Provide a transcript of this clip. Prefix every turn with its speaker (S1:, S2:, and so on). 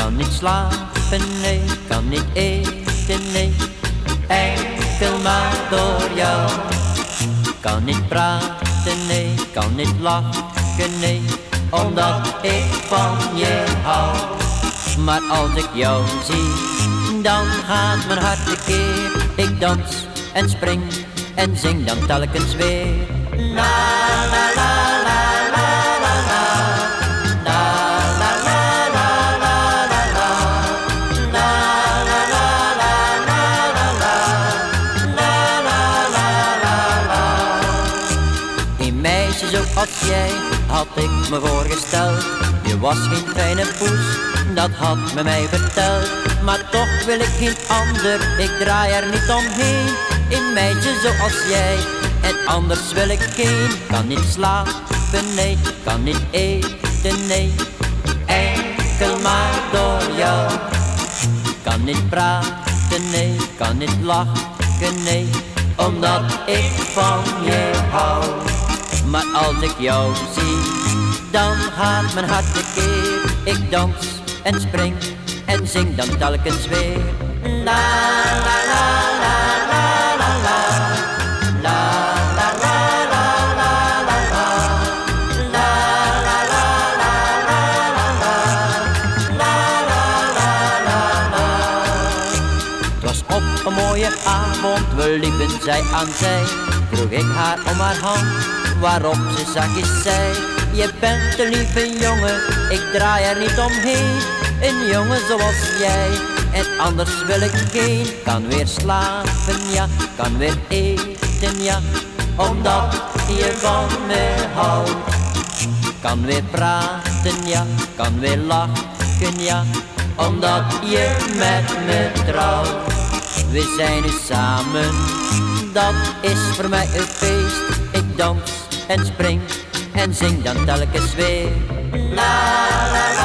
S1: Kan niet slapen, nee, kan niet eten, nee, enkel maar door jou. Kan niet praten, nee, kan niet lachen, nee, omdat ik van je hou. Maar als ik jou zie, dan gaat mijn hart tekeer. Ik dans en spring en zing dan telkens weer. La la la la la la la, la la la la la la la, la la la la la la la, la la la la la. Een meisje zoals jij had ik me voorgesteld. Je was geen fijne poes, dat had me mij verteld. Maar toch wil ik geen ander, ik draai er niet omheen. Een meisje zoals jij, en anders wil ik geen. Kan niet slapen, nee, kan niet eten, nee, enkel maar door jou. Kan niet praten, nee, kan niet lachen, nee, omdat ik van je hou. Maar als ik jou zie, dan gaat mijn hart tekeer. Ik dans en spring en zing dan telkens weer. La la la la la la la, la la la la la la la, la la la la la la, la la la la la. Het was op een mooie avond, we liepen zij aan zij. Vroeg ik haar om haar hand, waarop ze zachtjes zei: je bent een lieve jongen, ik draai er niet omheen. Een jongen zoals jij, en anders wil ik geen. Kan weer slapen, ja, kan weer eten, ja, omdat je van me houdt. Kan weer praten, ja, kan weer lachen, ja, omdat je met me trouwt. We zijn nu samen, dat is voor mij een feest. Ik dans en spring en zing dan telkens weer. La la la.